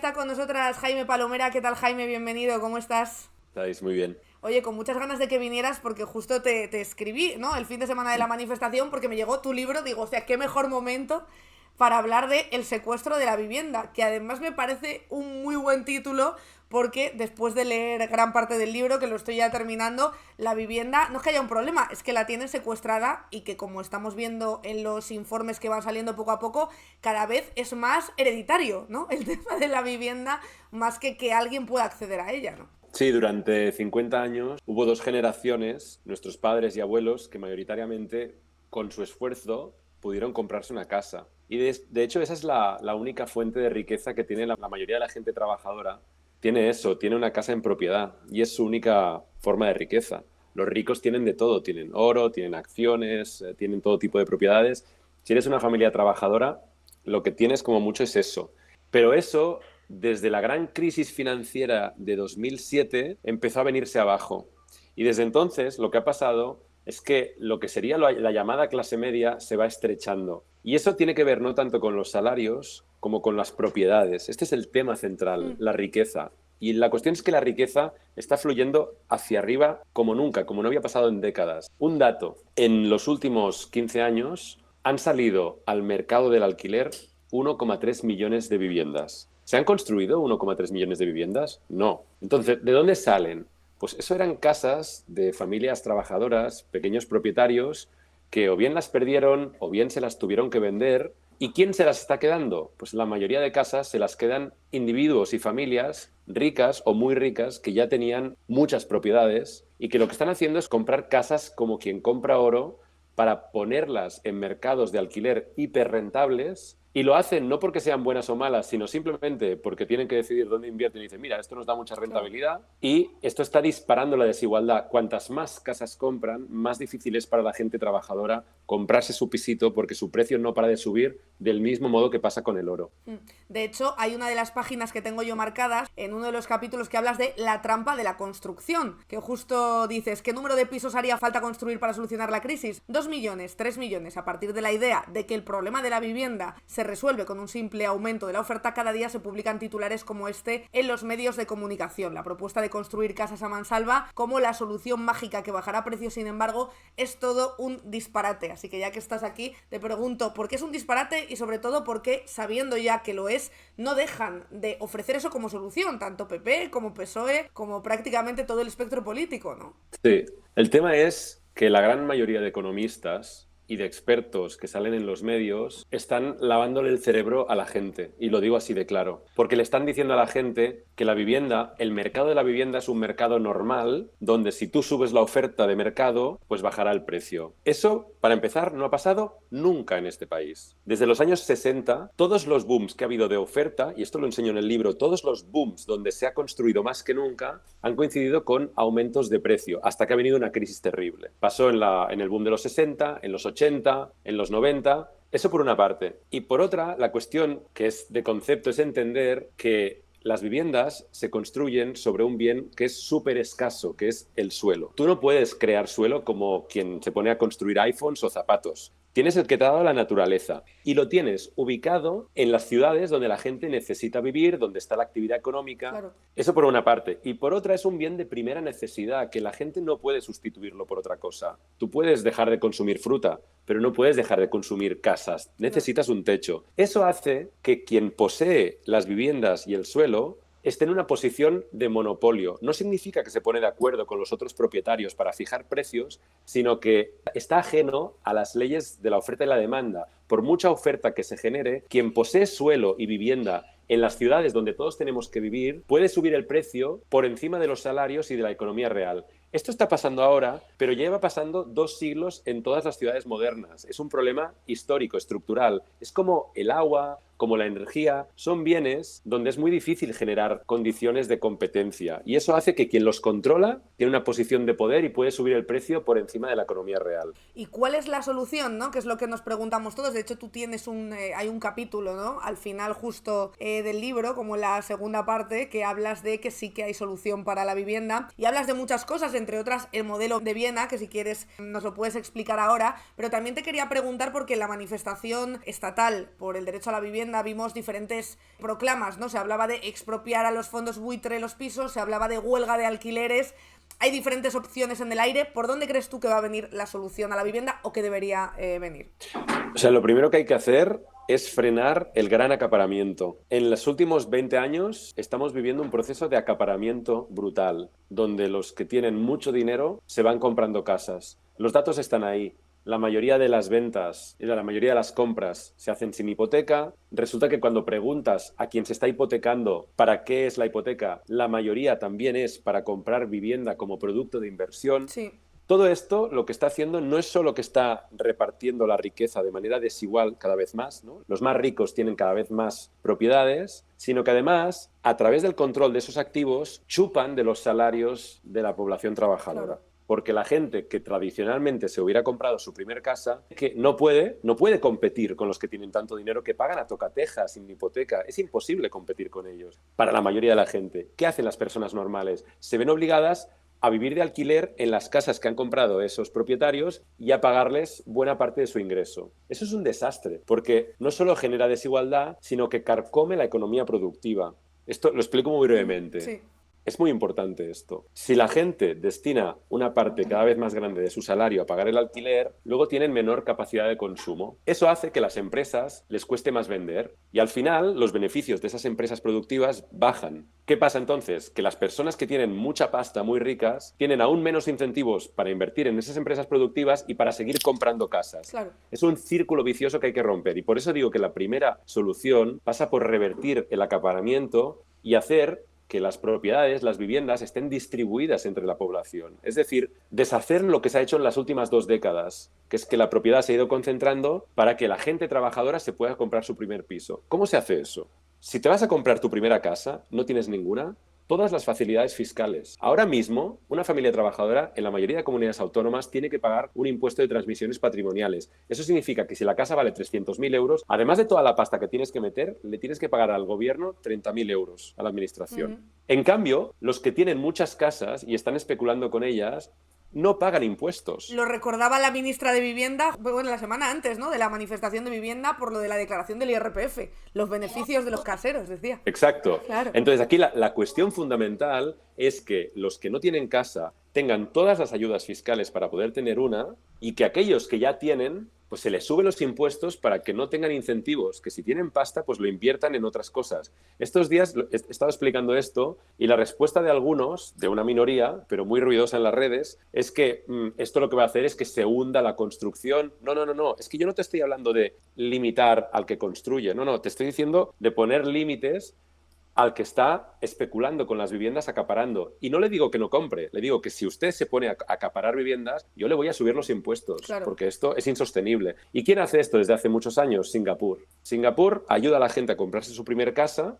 Está con nosotras Jaime Palomera. ¿Qué tal, Jaime? Bienvenido, ¿cómo estás? Estáis muy bien. Oye, con muchas ganas de que vinieras porque justo te escribí, ¿no? El fin de semana de la manifestación porque me llegó tu libro. Digo, o sea, qué mejor momento para hablar de el secuestro de la vivienda, que además me parece un muy buen título porque después de leer gran parte del libro, que lo estoy ya terminando, la vivienda no es que haya un problema, es que la tienen secuestrada y que, como estamos viendo en los informes que van saliendo poco a poco, cada vez es más hereditario, ¿no? El tema de la vivienda, más que alguien pueda acceder a ella, ¿no? Sí, durante 50 años hubo dos generaciones, nuestros padres y abuelos, que mayoritariamente, con su esfuerzo, pudieron comprarse una casa. Y de hecho esa es la única fuente de riqueza que tiene la mayoría de la gente trabajadora. Tiene eso, tiene una casa en propiedad y es su única forma de riqueza. Los ricos tienen de todo, tienen oro, tienen acciones, tienen todo tipo de propiedades. Si eres una familia trabajadora, lo que tienes como mucho es eso. Pero eso, desde la gran crisis financiera de 2007, empezó a venirse abajo. Y desde entonces lo que ha pasado es que lo que sería la llamada clase media se va estrechando. Y eso tiene que ver no tanto con los salarios como con las propiedades. Este es el tema central, Mm. la riqueza. Y la cuestión es que la riqueza está fluyendo hacia arriba como nunca, como no había pasado en décadas. Un dato, en los últimos 15 años han salido al mercado del alquiler 1,3 millones de viviendas. ¿Se han construido 1,3 millones de viviendas? No. Entonces, ¿de dónde salen? Pues eso eran casas de familias trabajadoras, pequeños propietarios, que o bien las perdieron o bien se las tuvieron que vender. ¿Y quién se las está quedando? Pues la mayoría de casas se las quedan individuos y familias ricas o muy ricas que ya tenían muchas propiedades y que lo que están haciendo es comprar casas como quien compra oro para ponerlas en mercados de alquiler hiperrentables, y lo hacen no porque sean buenas o malas, sino simplemente porque tienen que decidir dónde invierten y dicen, mira, esto nos da mucha Claro. rentabilidad y esto está disparando la desigualdad. Cuantas más casas compran, más difícil es para la gente trabajadora comprarse su pisito porque su precio no para de subir del mismo modo que pasa con el oro. De hecho, hay una de las páginas que tengo yo marcadas en uno de los capítulos que hablas de la trampa de la construcción, que justo dices, ¿qué número de pisos haría falta construir para solucionar la crisis? 2 millones, 3 millones, a partir de la idea de que el problema de la vivienda se resuelve con un simple aumento de la oferta. Cada día se publican titulares como este en los medios de comunicación. La propuesta de construir casas a mansalva como la solución mágica que bajará precios, sin embargo, es todo un disparate. Así que ya que estás aquí, te pregunto, ¿por qué es un disparate? Y sobre todo, ¿por qué, sabiendo ya que lo es, no dejan de ofrecer eso como solución? Tanto PP como PSOE, como prácticamente todo el espectro político, ¿no? Sí, el tema es que la gran mayoría de economistas y de expertos que salen en los medios están lavándole el cerebro a la gente, y lo digo así de claro, porque le están diciendo a la gente que la vivienda, el mercado de la vivienda es un mercado normal, donde si tú subes la oferta de mercado, pues bajará el precio. Eso, para empezar, no ha pasado nunca en este país. Desde los años 60, todos los booms que ha habido de oferta, y esto lo enseño en el libro, todos los booms donde se ha construido más que nunca, han coincidido con aumentos de precio, hasta que ha venido una crisis terrible. Pasó en el boom de los 60, en los 80, en los 90. Eso por una parte. Y por otra, la cuestión que es de concepto es entender que las viviendas se construyen sobre un bien que es súper escaso, que es el suelo. Tú no puedes crear suelo como quien se pone a construir iPhones o zapatos. Tienes el que te ha dado la naturaleza y lo tienes ubicado en las ciudades donde la gente necesita vivir, donde está la actividad económica. Claro. Eso por una parte. Y por otra es un bien de primera necesidad que la gente no puede sustituirlo por otra cosa. Tú puedes dejar de consumir fruta, pero no puedes dejar de consumir casas. No. Necesitas un techo. Eso hace que quien posee las viviendas y el suelo esté en una posición de monopolio. No significa que se pone de acuerdo con los otros propietarios para fijar precios, sino que está ajeno a las leyes de la oferta y la demanda. Por mucha oferta que se genere, quien posee suelo y vivienda en las ciudades donde todos tenemos que vivir puede subir el precio por encima de los salarios y de la economía real. Esto está pasando ahora, pero lleva pasando 2 siglos en todas las ciudades modernas. Es un problema histórico, estructural. Es como el agua, como la energía, son bienes donde es muy difícil generar condiciones de competencia. Y eso hace que quien los controla tiene una posición de poder y puede subir el precio por encima de la economía real. ¿Y cuál es la solución, no? Que es lo que nos preguntamos todos. De hecho, tú tienes hay un capítulo, ¿no? Al final justo del libro, como en la segunda parte, que hablas de que sí que hay solución para la vivienda. Y hablas de muchas cosas, entre otras el modelo de Viena, que si quieres nos lo puedes explicar ahora. Pero también te quería preguntar porque la manifestación estatal por el derecho a la vivienda vivienda vimos diferentes proclamas, ¿no? Se hablaba de expropiar a los fondos buitre los pisos, se hablaba de huelga de alquileres. Hay diferentes opciones en el aire. ¿Por dónde crees tú que va a venir la solución a la vivienda o que debería venir? O sea, lo primero que hay que hacer es frenar el gran acaparamiento. En los últimos 20 años estamos viviendo un proceso de acaparamiento brutal, donde los que tienen mucho dinero se van comprando casas. Los datos están ahí. La mayoría de las ventas y la mayoría de las compras se hacen sin hipoteca. Resulta que cuando preguntas a quien se está hipotecando para qué es la hipoteca, la mayoría también es para comprar vivienda como producto de inversión. Sí. Todo esto lo que está haciendo no es solo que está repartiendo la riqueza de manera desigual cada vez más, ¿no? Los más ricos tienen cada vez más propiedades, sino que además, a través del control de esos activos, chupan de los salarios de la población trabajadora. Claro. Porque la gente que tradicionalmente se hubiera comprado su primer casa, que no puede competir con los que tienen tanto dinero que pagan a tocateja, sin hipoteca. Es imposible competir con ellos para la mayoría de la gente. ¿Qué hacen las personas normales? Se ven obligadas a vivir de alquiler en las casas que han comprado esos propietarios y a pagarles buena parte de su ingreso. Eso es un desastre, porque no solo genera desigualdad, sino que carcome la economía productiva. Esto lo explico muy brevemente. Sí. Es muy importante esto. Si la gente destina una parte cada vez más grande de su salario a pagar el alquiler, luego tienen menor capacidad de consumo. Eso hace que a las empresas les cueste más vender y al final los beneficios de esas empresas productivas bajan. ¿Qué pasa entonces? Que las personas que tienen mucha pasta, muy ricas, tienen aún menos incentivos para invertir en esas empresas productivas y para seguir comprando casas. Claro. Es un círculo vicioso que hay que romper y por eso digo que la primera solución pasa por revertir el acaparamiento y hacer que las propiedades, las viviendas, estén distribuidas entre la población. Es decir, deshacer lo que se ha hecho en las últimas 2 décadas, que es que la propiedad se ha ido concentrando para que la gente trabajadora se pueda comprar su primer piso. ¿Cómo se hace eso? Si te vas a comprar tu primera casa, no tienes ninguna, todas las facilidades fiscales. Ahora mismo, una familia trabajadora en la mayoría de comunidades autónomas tiene que pagar un impuesto de transmisiones patrimoniales. Eso significa que si la casa vale 300.000 euros, además de toda la pasta que tienes que meter, le tienes que pagar al gobierno 30.000 euros a la administración. En cambio, los que tienen muchas casas y están especulando con ellas, no pagan impuestos. Lo recordaba la ministra de Vivienda, bueno, la semana antes, ¿no? De la manifestación de vivienda por lo de la declaración del IRPF. Los beneficios de los caseros, decía. Exacto. Claro. Entonces, aquí la cuestión fundamental es que los que no tienen casa tengan todas las ayudas fiscales para poder tener una y que aquellos que ya tienen, pues se les suben los impuestos para que no tengan incentivos, que si tienen pasta, pues lo inviertan en otras cosas. Estos días he estado explicando esto y la respuesta de algunos, de una minoría, pero muy ruidosa en las redes, es que esto lo que va a hacer es que se hunda la construcción. No. Es que yo no te estoy hablando de limitar al que construye. No. Te estoy diciendo de poner límites al que está especulando con las viviendas, acaparando. Y no le digo que no compre, le digo que si usted se pone a acaparar viviendas, yo le voy a subir los impuestos, claro, porque esto es insostenible. ¿Y quién hace esto desde hace muchos años? Singapur. Singapur ayuda a la gente a comprarse su primer casa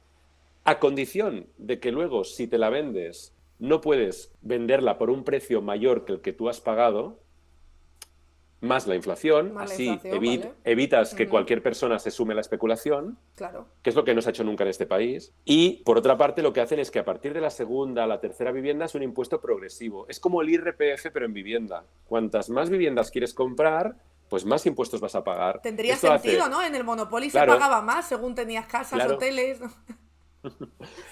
a condición de que luego, si te la vendes, no puedes venderla por un precio mayor que el que tú has pagado, más la inflación, así evitas que cualquier persona se sume a la especulación, claro, que es lo que no se ha hecho nunca en este país. Y, por otra parte, lo que hacen es que a partir de la segunda a la tercera vivienda es un impuesto progresivo. Es como el IRPF, pero en vivienda. Cuantas más viviendas quieres comprar, pues más impuestos vas a pagar. Tendría sentido, ¿no? En el Monopoly se pagaba más según tenías casas, hoteles, ¿no?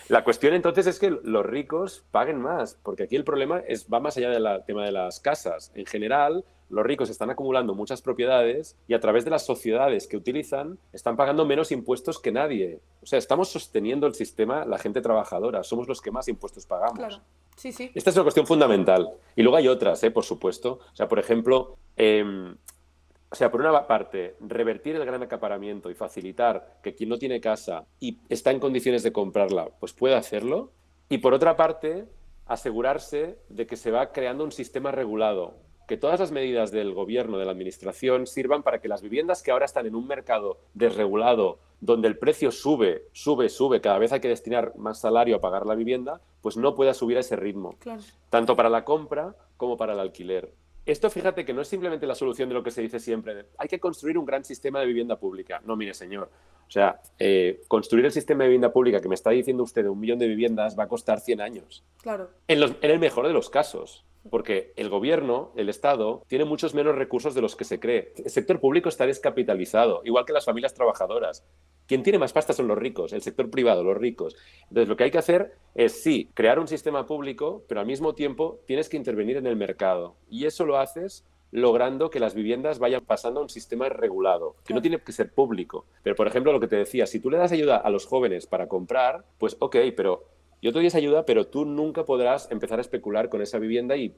La cuestión entonces es que los ricos paguen más, porque aquí el problema va más allá del tema de las casas. En general, los ricos están acumulando muchas propiedades y a través de las sociedades que utilizan están pagando menos impuestos que nadie. O sea, estamos sosteniendo el sistema, la gente trabajadora, somos los que más impuestos pagamos. Claro. Sí. Esta es una cuestión fundamental. Y luego hay otras, por supuesto. O sea, por ejemplo, por una parte, revertir el gran acaparamiento y facilitar que quien no tiene casa y está en condiciones de comprarla, pues pueda hacerlo. Y por otra parte, asegurarse de que se va creando un sistema regulado, que todas las medidas del gobierno, de la administración, sirvan para que las viviendas que ahora están en un mercado desregulado, donde el precio sube, cada vez hay que destinar más salario a pagar la vivienda, pues no pueda subir a ese ritmo, claro, tanto para la compra como para el alquiler. Esto, fíjate, que no es simplemente la solución de lo que se dice siempre, hay que construir un gran sistema de vivienda pública. No, mire, señor, o sea, construir el sistema de vivienda pública que me está diciendo usted de 1 millón de viviendas va a costar 100 años. Claro. En el mejor de los casos. Porque el gobierno, el Estado, tiene muchos menos recursos de los que se cree. El sector público está descapitalizado, igual que las familias trabajadoras. Quien tiene más pasta son los ricos, el sector privado, los ricos. Entonces, lo que hay que hacer es, sí, crear un sistema público, pero al mismo tiempo tienes que intervenir en el mercado. Y eso lo haces logrando que las viviendas vayan pasando a un sistema regulado, que no tiene que ser público. Pero, por ejemplo, lo que te decía, si tú le das ayuda a los jóvenes para comprar, pues ok, pero yo te doy esa ayuda, pero tú nunca podrás empezar a especular con esa vivienda y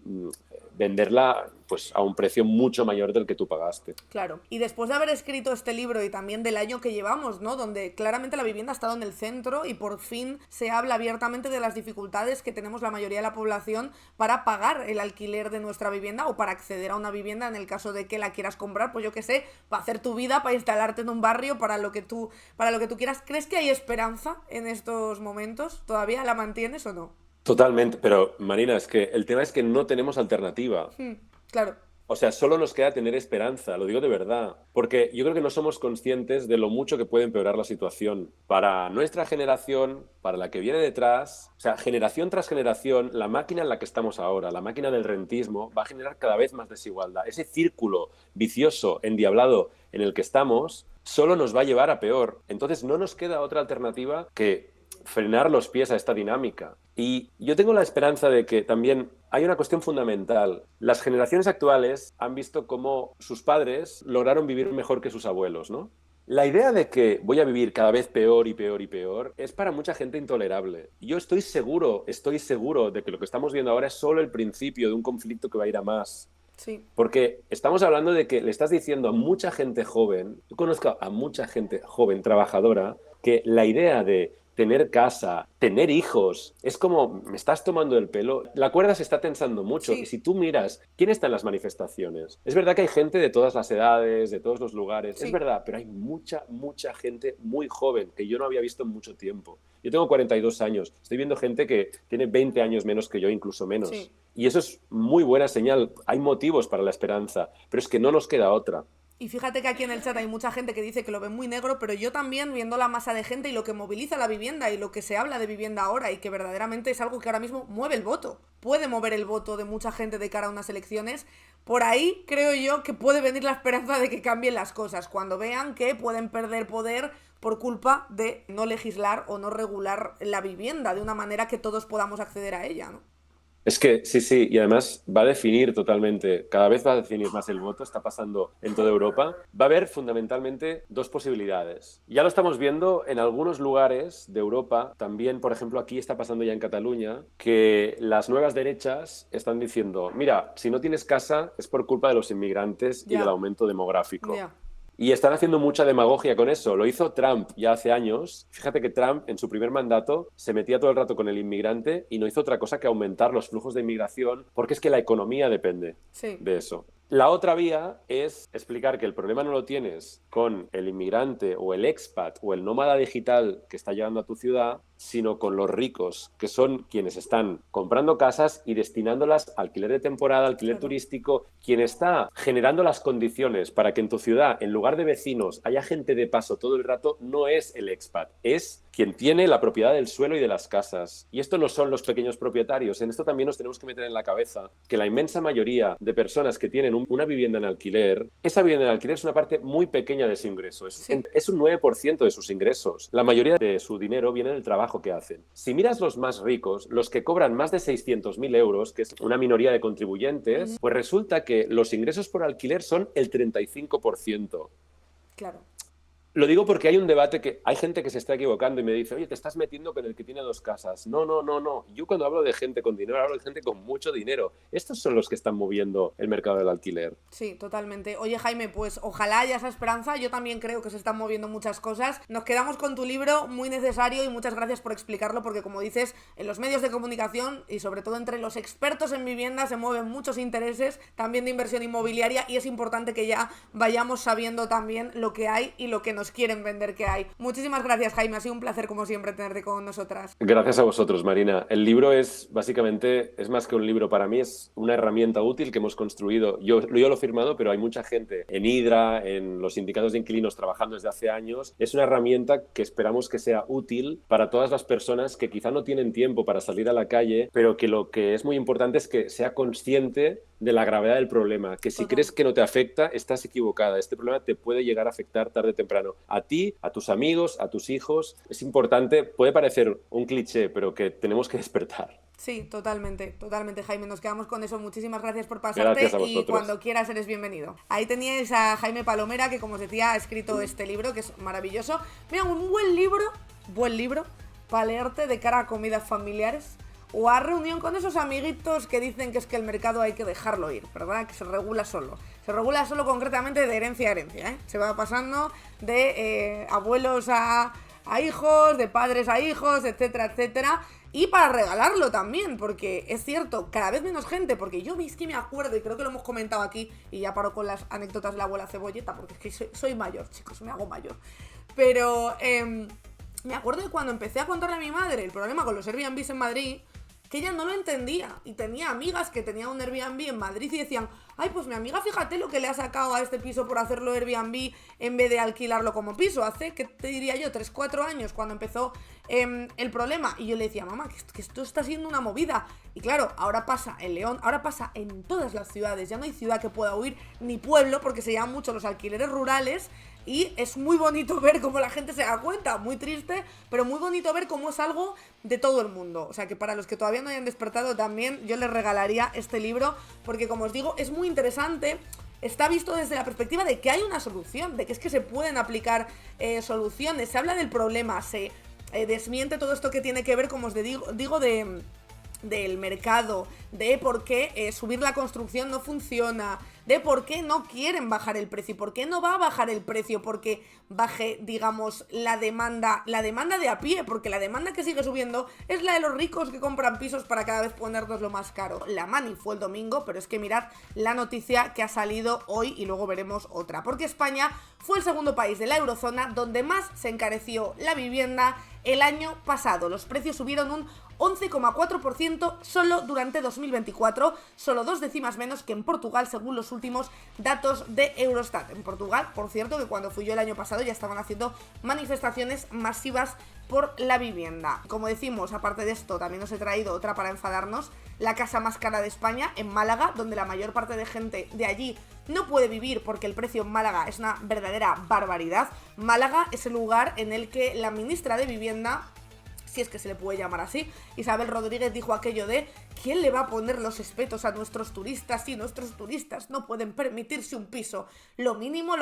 venderla pues a un precio mucho mayor del que tú pagaste. Claro. Y después de haber escrito este libro y también del año que llevamos, ¿no? Donde claramente la vivienda ha estado en el centro y por fin se habla abiertamente de las dificultades que tenemos la mayoría de la población para pagar el alquiler de nuestra vivienda o para acceder a una vivienda en el caso de que la quieras comprar, pues yo qué sé, para hacer tu vida, para instalarte en un barrio, para lo que tú quieras. ¿Crees que hay esperanza en estos momentos? ¿Todavía la mantienes o no? Totalmente, pero Marina, es que el tema es que no tenemos alternativa. Claro. O sea, solo nos queda tener esperanza, lo digo de verdad, porque yo creo que no somos conscientes de lo mucho que puede empeorar la situación. Para nuestra generación, para la que viene detrás, o sea, generación tras generación, la máquina en la que estamos ahora, la máquina del rentismo, va a generar cada vez más desigualdad. Ese círculo vicioso, endiablado en el que estamos, solo nos va a llevar a peor. Entonces no nos queda otra alternativa que frenar los pies a esta dinámica. Y yo tengo la esperanza de que también hay una cuestión fundamental. Las generaciones actuales han visto cómo sus padres lograron vivir mejor que sus abuelos, ¿no? La idea de que voy a vivir cada vez peor y peor y peor es para mucha gente intolerable. Yo estoy seguro de que lo que estamos viendo ahora es solo el principio de un conflicto que va a ir a más. Sí. Porque estamos hablando de que le estás diciendo a mucha gente joven, yo conozco a mucha gente joven, trabajadora, que la idea de tener casa, tener hijos, es como, me estás tomando el pelo. La cuerda se está tensando mucho. Sí. Y si tú miras, ¿quién está en las manifestaciones? Es verdad que hay gente de todas las edades, de todos los lugares. Sí. Es verdad, pero hay mucha gente muy joven que yo no había visto en mucho tiempo. Yo tengo 42 años. Estoy viendo gente que tiene 20 años menos que yo, incluso menos. Sí. Y eso es muy buena señal. Hay motivos para la esperanza, pero es que no nos queda otra. Y fíjate que aquí en el chat hay mucha gente que dice que lo ve muy negro, pero yo también, viendo la masa de gente y lo que moviliza la vivienda y lo que se habla de vivienda ahora y que verdaderamente es algo que ahora mismo mueve el voto, puede mover el voto de mucha gente de cara a unas elecciones, por ahí creo yo que puede venir la esperanza de que cambien las cosas, cuando vean que pueden perder poder por culpa de no legislar o no regular la vivienda de una manera que todos podamos acceder a ella, ¿no? Es que sí, y además va a definir totalmente, cada vez va a definir más el voto, está pasando en toda Europa. Va a haber fundamentalmente dos posibilidades. Ya lo estamos viendo en algunos lugares de Europa, también, por ejemplo, aquí está pasando ya en Cataluña, que las nuevas derechas están diciendo, mira, si no tienes casa es por culpa de los inmigrantes y del aumento demográfico. Y están haciendo mucha demagogia con eso. Lo hizo Trump ya hace años. Fíjate que Trump, en su primer mandato, se metía todo el rato con el inmigrante y no hizo otra cosa que aumentar los flujos de inmigración, porque es que la economía depende de eso. La otra vía es explicar que el problema no lo tienes con el inmigrante o el expat o el nómada digital que está llegando a tu ciudad, sino con los ricos, que son quienes están comprando casas y destinándolas a alquiler de temporada, alquiler turístico. Quien está generando las condiciones para que en tu ciudad, en lugar de vecinos, haya gente de paso todo el rato, no es el expat, es quien tiene la propiedad del suelo y de las casas. Y esto no son los pequeños propietarios. En esto también nos tenemos que meter en la cabeza que la inmensa mayoría de personas que tienen una vivienda en alquiler, esa vivienda en alquiler es una parte muy pequeña de su ingreso. Es un 9% de sus ingresos. La mayoría de su dinero viene del trabajo que hacen. Si miras los más ricos, los que cobran más de 600.000 euros, que es una minoría de contribuyentes, pues resulta que los ingresos por alquiler son el 35%. Claro. Lo digo porque hay un debate que hay gente que se está equivocando y me dice, oye, te estás metiendo con el que tiene dos casas. No. Yo cuando hablo de gente con dinero, hablo de gente con mucho dinero. Estos son los que están moviendo el mercado del alquiler. Sí, totalmente. Oye, Jaime, pues ojalá haya esa esperanza. Yo también creo que se están moviendo muchas cosas. Nos quedamos con tu libro, muy necesario, y muchas gracias por explicarlo, porque como dices, en los medios de comunicación y sobre todo entre los expertos en vivienda se mueven muchos intereses, también de inversión inmobiliaria, y es importante que ya vayamos sabiendo también lo que hay y lo que nos quieren vender que hay. Muchísimas gracias, Jaime, ha sido un placer como siempre tenerte con nosotras. Gracias a vosotros, Marina. El libro es básicamente, es más que un libro para mí, es una herramienta útil que hemos construido. Yo lo he firmado, pero hay mucha gente en Hidra, en los sindicatos de inquilinos trabajando desde hace años. Es una herramienta que esperamos que sea útil para todas las personas que quizá no tienen tiempo para salir a la calle, pero que lo que es muy importante es que sea consciente de la gravedad del problema, que si Total. crees que no te afecta, estás equivocada. Este problema te puede llegar a afectar tarde o temprano. A ti, a tus amigos, a tus hijos. Es importante, puede parecer un cliché, pero que tenemos que despertar. Sí, totalmente, totalmente, Jaime. Nos quedamos con eso. Muchísimas gracias por Gracias pasarte a y vosotros. cuando quieras eres bienvenido. Ahí teníais a Jaime Palomera, que como os decía, ha escrito este libro, que es maravilloso. Mira, un buen libro para leerte de cara a comidas familiares o a reunión con esos amiguitos que dicen que es que el mercado hay que dejarlo ir, ¿verdad? Que se regula solo. Se regula solo concretamente de herencia a herencia, ¿eh? Se va pasando de abuelos a hijos, de padres a hijos, etcétera, etcétera. Y para regalarlo también, porque es cierto, cada vez menos gente, porque yo es que me acuerdo, y creo que lo hemos comentado aquí, y ya paro con las anécdotas de la abuela Cebolleta, porque es que soy mayor, chicos, me hago mayor. Pero me acuerdo de cuando empecé a contarle a mi madre el problema con los Airbnbs en Madrid, que ella no lo entendía, y tenía amigas que tenían un Airbnb en Madrid y decían, ay, pues mi amiga, fíjate lo que le ha sacado a este piso por hacerlo Airbnb en vez de alquilarlo como piso. Hace, ¿qué te diría yo? 3-4 años cuando empezó el problema. Y yo le decía, mamá, que esto está siendo una movida. Y claro, ahora pasa en León, ahora pasa en todas las ciudades. Ya no hay ciudad que pueda huir, ni pueblo, porque se llaman mucho los alquileres rurales. Y es muy bonito ver cómo la gente se da cuenta, muy triste, pero muy bonito ver cómo es algo de todo el mundo. O sea que para los que todavía no hayan despertado también, yo les regalaría este libro, porque como os digo, es muy interesante. Está visto desde la perspectiva de que hay una solución, de que es que se pueden aplicar soluciones. Se habla del problema, se desmiente todo esto que tiene que ver, como os digo del mercado, de por qué subir la construcción no funciona, de por qué no quieren bajar el precio, por qué no va a bajar el precio porque baje, digamos, la demanda de a pie, porque la demanda que sigue subiendo es la de los ricos que compran pisos para cada vez ponernos lo más caro. La mani fue el domingo, pero es que mirad la noticia que ha salido hoy y luego veremos otra, porque España fue el segundo país de la eurozona donde más se encareció la vivienda el año pasado. Los precios subieron un 11,4% solo durante 2024, solo 2 décimas menos que en Portugal, según los últimos datos de Eurostat. En Portugal, por cierto, que cuando fui yo el año pasado ya estaban haciendo manifestaciones masivas por la vivienda. Como decimos, aparte de esto, también os he traído otra para enfadarnos, la casa más cara de España, en Málaga, donde la mayor parte de gente de allí no puede vivir porque el precio en Málaga es una verdadera barbaridad. Málaga es el lugar en el que la ministra de Vivienda, si es que se le puede llamar así, Isabel Rodríguez, dijo aquello de ¿quién le va a poner los espetos a nuestros turistas si nuestros turistas no pueden permitirse un piso? Lo mínimo,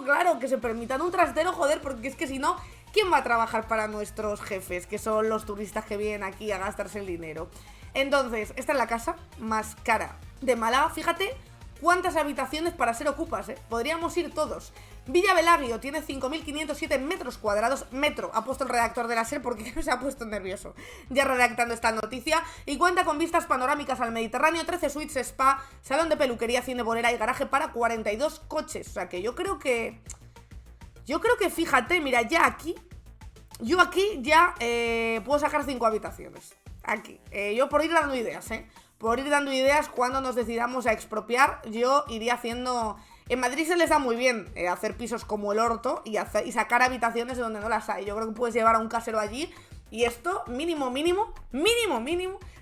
claro, que se permitan un trastero, joder, porque es que si no, ¿quién va a trabajar para nuestros jefes, que son los turistas que vienen aquí a gastarse el dinero? Entonces, esta es la casa más cara de Málaga, fíjate cuántas habitaciones para ser ocupas, podríamos ir todos. Villa Belagio tiene 5.507 metros cuadrados. Metro, ha puesto el redactor de la SER porque se ha puesto nervioso ya redactando esta noticia. Y cuenta con vistas panorámicas al Mediterráneo, 13 suites, spa, salón de peluquería, cine, bolera y garaje para 42 coches. O sea que yo creo que fíjate, mira, yo aquí ya puedo sacar 5 habitaciones. Aquí, yo por ir dando ideas, por ir dando ideas cuando nos decidamos a expropiar, yo iría haciendo... En Madrid se les da muy bien hacer pisos como el Horto y sacar habitaciones de donde no las hay. Yo creo que puedes llevar a un casero allí y esto, mínimo,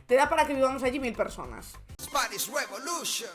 te da para que vivamos allí 1000 personas. Spanish Revolution.